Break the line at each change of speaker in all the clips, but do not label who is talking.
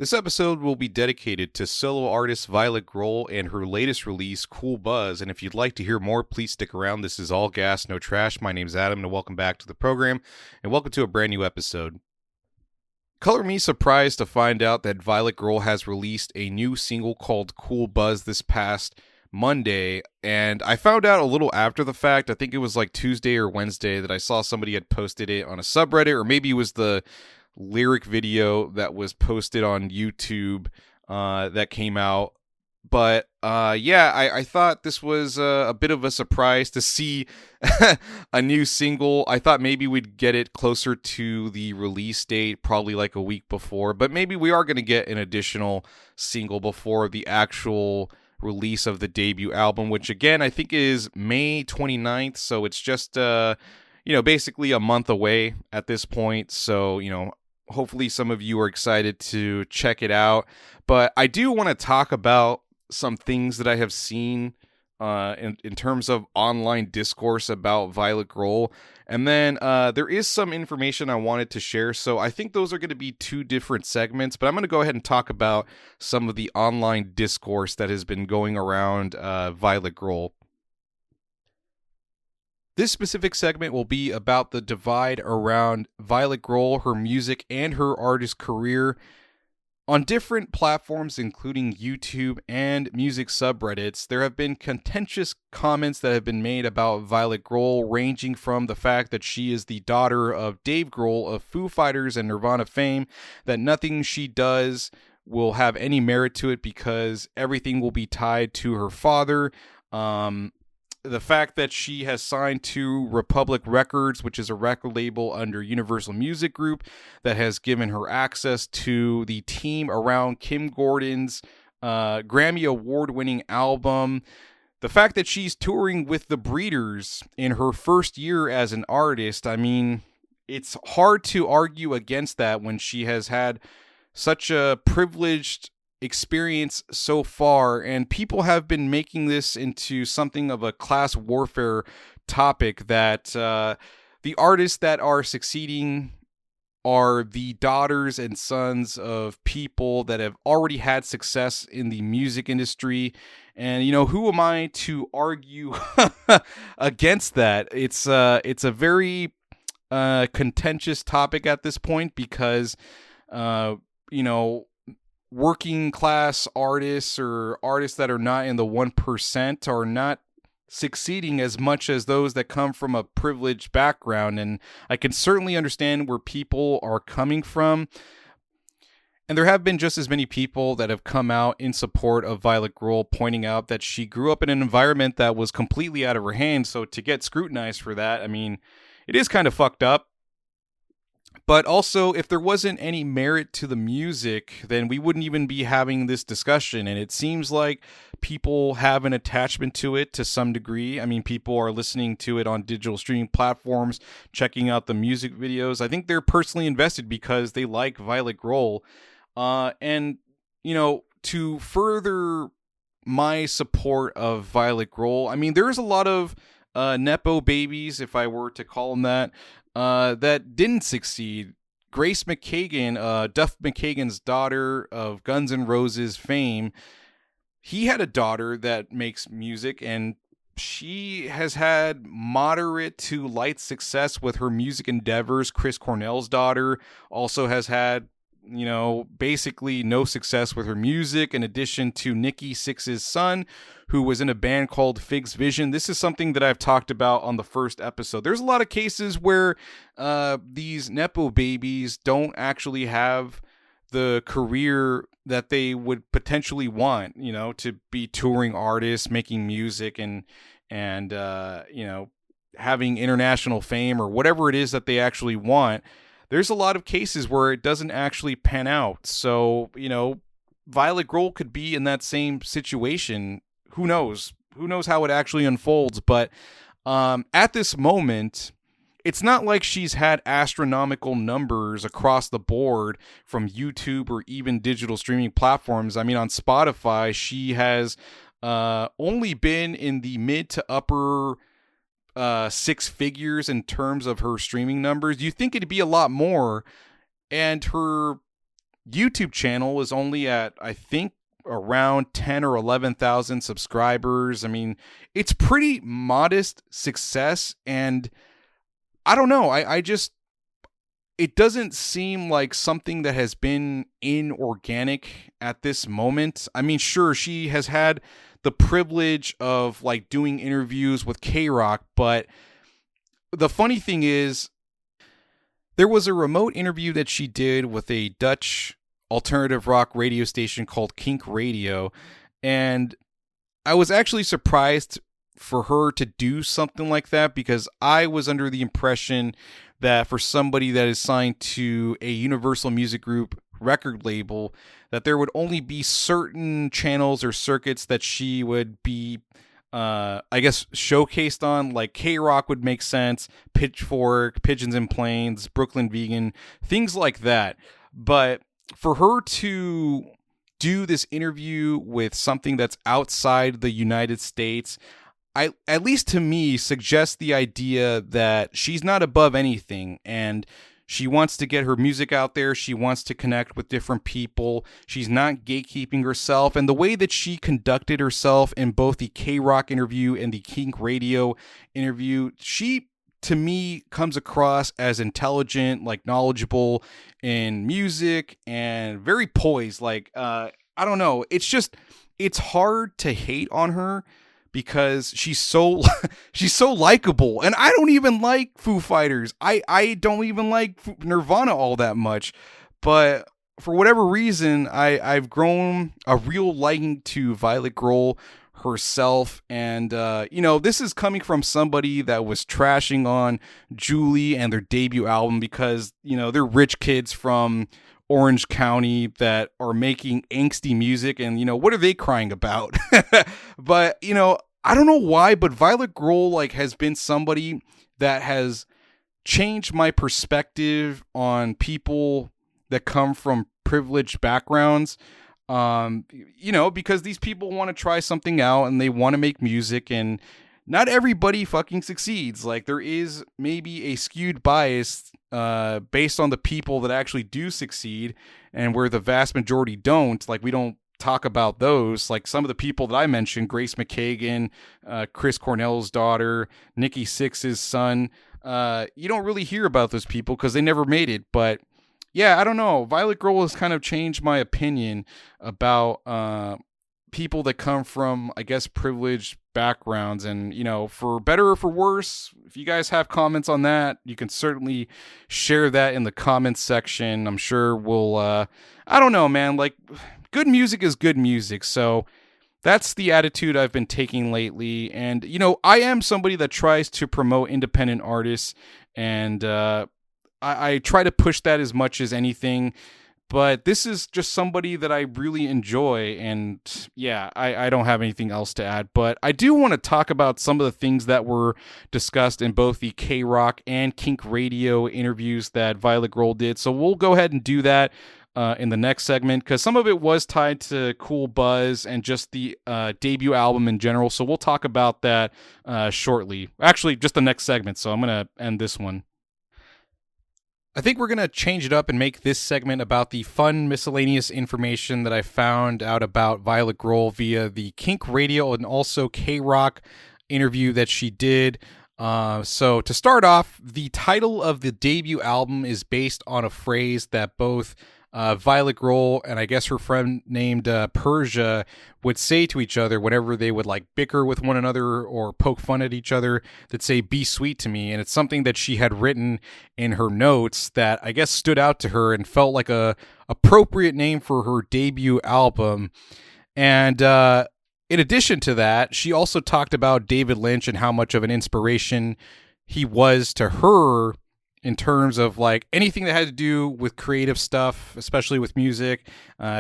This episode will be dedicated to solo artist Violet Grohl and her latest release, Cool Buzz. And if you'd like to hear more, please stick around. This is All Gas, No Trash. My name's Adam, and welcome back to the program, and welcome to a brand new episode. Color me surprised to find out that Violet Grohl has released a new single called Cool Buzz this past Monday, and I found out a little after the fact. I think it was like Tuesday or Wednesday that I saw somebody had posted it on a subreddit, or maybe it was the lyric video that was posted on YouTube that came out. But I thought this was a bit of a surprise to see a new single. I thought maybe we'd get it closer to the release date, probably like a week before, but maybe we are going to get an additional single before the actual release of the debut album, which again I think is May 29th, so it's just basically a month away at this point. So hopefully some of you are excited to check it out. But I do want to talk about some things that I have seen in terms of online discourse about Violet Grohl. And then there is some information I wanted to share. So I think those are going to be two different segments. But I'm going to go ahead and talk about some of the online discourse that has been going around Violet Grohl. This specific segment will be about the divide around Violet Grohl, her music, and her artist career on different platforms, including YouTube and music subreddits. There have been contentious comments that have been made about Violet Grohl, ranging from the fact that she is the daughter of Dave Grohl of Foo Fighters and Nirvana fame, that nothing she does will have any merit to it because everything will be tied to her father. The fact that she has signed to Republic Records, which is a record label under Universal Music Group that has given her access to the team around Kim Gordon's Grammy Award-winning album. The fact that she's touring with the Breeders in her first year as an artist, I mean, it's hard to argue against that when she has had such a privileged experience so far, and people have been making this into something of a class warfare topic, that the artists that are succeeding are the daughters and sons of people that have already had success in the music industry. And who am I to argue against that? It's a very contentious topic at this point because working class artists or artists that are not in the 1% are not succeeding as much as those that come from a privileged background. And I can certainly understand where people are coming from. And there have been just as many people that have come out in support of Violet Grohl, pointing out that she grew up in an environment that was completely out of her hands. So to get scrutinized for that, I mean, it is kind of fucked up. But also, if there wasn't any merit to the music, then we wouldn't even be having this discussion. And it seems like people have an attachment to it to some degree. I mean, people are listening to it on digital streaming platforms, checking out the music videos. I think they're personally invested because they like Violet Grohl. To further my support of Violet Grohl, I mean, there's a lot of Nepo babies, if I were to call them that didn't succeed. Grace McKagan, Duff McKagan's daughter of Guns N' Roses fame, he had a daughter that makes music, and she has had moderate to light success with her music endeavors. Chris Cornell's daughter also has had basically no success with her music, in addition to Nikki Sixx's son, who was in a band called Fig's Vision. This is something that I've talked about on the first episode. There's a lot of cases where these Nepo babies don't actually have the career that they would potentially want, to be touring artists, making music, and having international fame or whatever it is that they actually want. There's a lot of cases where it doesn't actually pan out. So, Violet Grohl could be in that same situation. Who knows? Who knows how it actually unfolds? But at this moment, it's not like she's had astronomical numbers across the board from YouTube or even digital streaming platforms. I mean, on Spotify, she has only been in the mid to upper six figures in terms of her streaming numbers. You think it'd be a lot more, and her YouTube channel is only at, I think, around 10 or 11,000 subscribers. I mean, it's pretty modest success. And I don't know. I just, it doesn't seem like something that has been inorganic at this moment. I mean, sure, she has had the privilege of like doing interviews with K Rock, but the funny thing is, there was a remote interview that she did with a Dutch alternative rock radio station called Kink Radio, and I was actually surprised for her to do something like that because I was under the impression that for somebody that is signed to a Universal Music Group record label, that there would only be certain channels or circuits that she would be I guess showcased on. Like K Rock would make sense, Pitchfork, Pigeons and Planes, Brooklyn Vegan, things like that. But for her to do this interview with something that's outside the United States, I, at least to me, suggests the idea that she's not above anything, and she wants to get her music out there. She wants to connect with different people. She's not gatekeeping herself. And the way that she conducted herself in both the K Rock interview and the Kink Radio interview, she, to me, comes across as intelligent, like knowledgeable in music, and very poised. Like, I don't know. It's just, it's hard to hate on her because she's so she's so likable. And I don't even like Foo Fighters. I don't even like Nirvana all that much. But for whatever reason, I've grown a real liking to Violet Grohl herself. And, this is coming from somebody that was trashing on Julie and their debut album because, they're rich kids from Orange County that are making angsty music, and what are they crying about? But I don't know why, but Violet Grohl like has been somebody that has changed my perspective on people that come from privileged backgrounds. Because these people want to try something out and they want to make music, and not everybody fucking succeeds. Like, there is maybe a skewed bias based on the people that actually do succeed, and where the vast majority don't. Like, we don't talk about those. Like some of the people that I mentioned, Grace McKagan, Chris Cornell's daughter, Nikki Sixx's son. You don't really hear about those people because they never made it. But yeah, I don't know. Violet Grohl has kind of changed my opinion about people that come from, I guess, privileged backgrounds. And, for better or for worse, if you guys have comments on that, you can certainly share that in the comments section. I'm sure we'll, I don't know, man, like, good music is good music. So that's the attitude I've been taking lately. And, I am somebody that tries to promote independent artists, and I try to push that as much as anything. But this is just somebody that I really enjoy. And yeah, I don't have anything else to add. But I do want to talk about some of the things that were discussed in both the K Rock and Kink Radio interviews that Violet Grohl did. So we'll go ahead and do that in the next segment, because some of it was tied to Cool Buzz and just the debut album in general. So we'll talk about that shortly. Actually, just the next segment. So I'm going to end this one. I think we're going to change it up and make this segment about the fun miscellaneous information that I found out about Violet Grohl via the Kink Radio and also K Rock interview that she did. So to start off, the title of the debut album is based on a phrase that both Violet Grohl and I guess her friend named Persia would say to each other whenever they would like bicker with one another or poke fun at each other, that say, "Be sweet to me." And it's something that she had written in her notes that I guess stood out to her and felt like a appropriate name for her debut album. And in addition to that, she also talked about David Lynch and how much of an inspiration he was to her in terms of like anything that had to do with creative stuff, especially with music.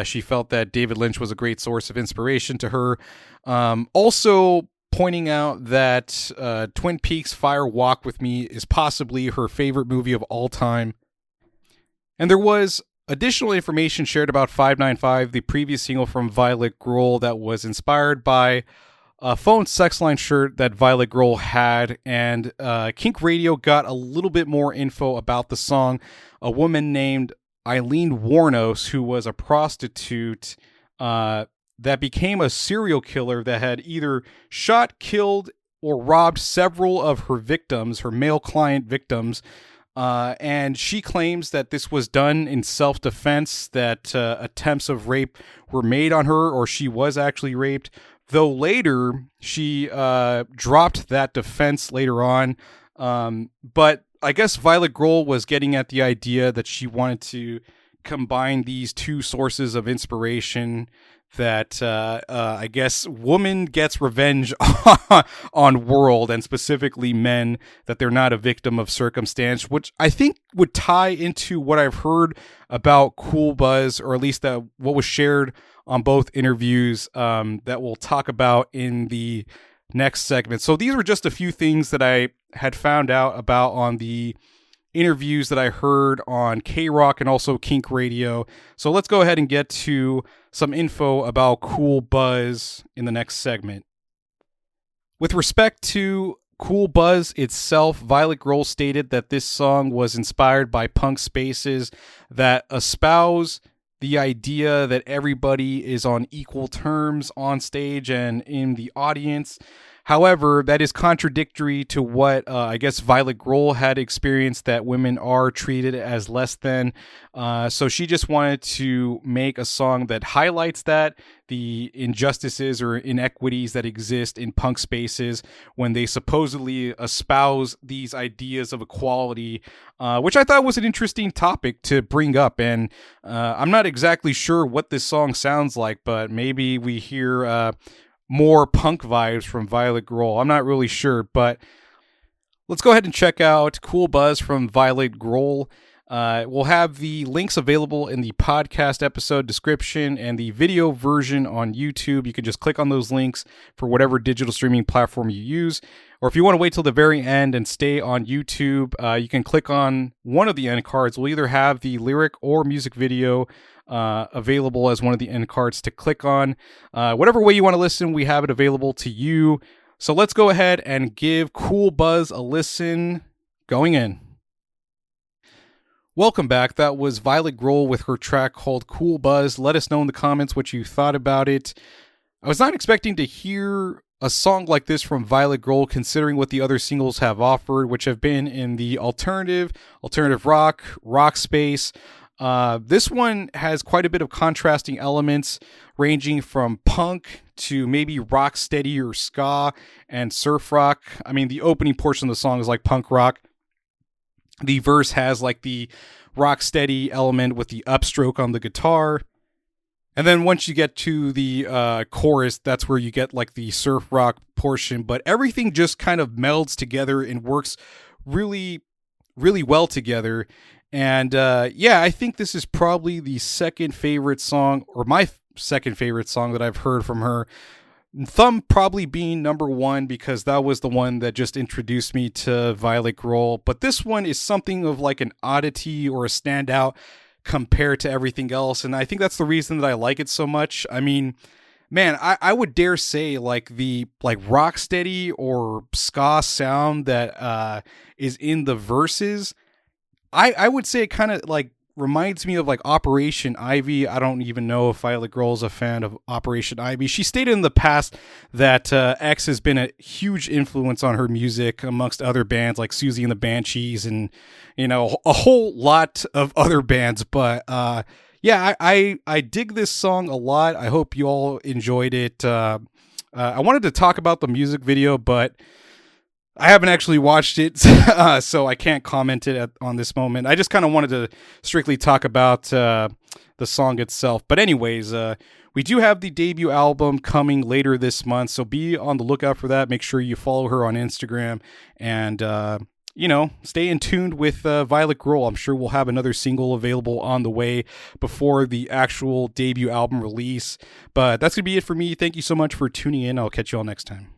She felt that David Lynch was a great source of inspiration to her. Also pointing out that Twin Peaks Fire Walk With Me is possibly her favorite movie of all time. And there was additional information shared about 595, the previous single from Violet Grohl that was inspired by a phone sex line shirt that Violet Grohl had, and Kink Radio got a little bit more info about the song. A woman named Eileen Warnos, who was a prostitute that became a serial killer that had either shot, killed, or robbed several of her victims, her male client victims. And she claims that this was done in self-defense, that attempts of rape were made on her, or she was actually raped. Though later, she dropped that defense later on. But I guess Violet Grohl was getting at the idea that she wanted to combine these two sources of inspiration, that I guess woman gets revenge on world, and specifically men, that they're not a victim of circumstance, which I think would tie into what I've heard about Cool Buzz, or at least that what was shared on both interviews that we'll talk about in the next segment. So these were just a few things that I had found out about on the interviews that I heard on K-Rock and also Kink Radio. So let's go ahead and get to some info about Cool Buzz in the next segment. With respect to Cool Buzz itself, Violet Grohl stated that this song was inspired by punk spaces that espouse the idea that everybody is on equal terms on stage and in the audience. However, that is contradictory to what I guess Violet Grohl had experienced, that women are treated as less than. So she just wanted to make a song that highlights that, the injustices or inequities that exist in punk spaces when they supposedly espouse these ideas of equality, which I thought was an interesting topic to bring up. And I'm not exactly sure what this song sounds like, but maybe we hear more punk vibes from Violet Grohl. I'm not really sure, but let's go ahead and check out Cool Buzz from Violet Grohl. We'll have the links available in the podcast episode description and the video version on YouTube. You can just click on those links for whatever digital streaming platform you use. Or if you want to wait till the very end and stay on YouTube, you can click on one of the end cards. We'll either have the lyric or music video available as one of the end cards to click on. Whatever way you want to listen, we have it available to you. So let's go ahead and give Cool Buzz a listen. Going in. Welcome back. That was Violet Grohl with her track called Cool Buzz. Let us know in the comments what you thought about it. I was not expecting to hear a song like this from Violet Grohl, considering what the other singles have offered, which have been in the alternative rock space. This one has quite a bit of contrasting elements, ranging from punk to maybe rock steady or ska and surf rock. I mean, the opening portion of the song is like punk rock. The verse has like the rock steady element with the upstroke on the guitar. And then once you get to the chorus, that's where you get like the surf rock portion. But everything just kind of melds together and works really, really well together. And I think this is probably the second favorite song, or my second favorite song that I've heard from her. THUM probably being number one, because that was the one that just introduced me to Violet Grohl. But this one is something of like an oddity or a standout compared to everything else. And I think that's the reason that I like it so much. I mean, man, I would dare say like the rock steady or ska sound that is in the verses, I would say it kind of like reminds me of like Operation Ivy. I don't even know if Violet Grohl is a fan of Operation Ivy. She stated in the past that X has been a huge influence on her music, amongst other bands like Susie and the Banshees and, you know, a whole lot of other bands. But I dig this song a lot. I hope you all enjoyed it. I wanted to talk about the music video, but I haven't actually watched it, so I can't comment it on this moment. I just kind of wanted to strictly talk about the song itself. But anyways, we do have the debut album coming later this month, so be on the lookout for that. Make sure you follow her on Instagram and, stay in tune with Violet Grohl. I'm sure we'll have another single available on the way before the actual debut album release. But that's going to be it for me. Thank you so much for tuning in. I'll catch you all next time.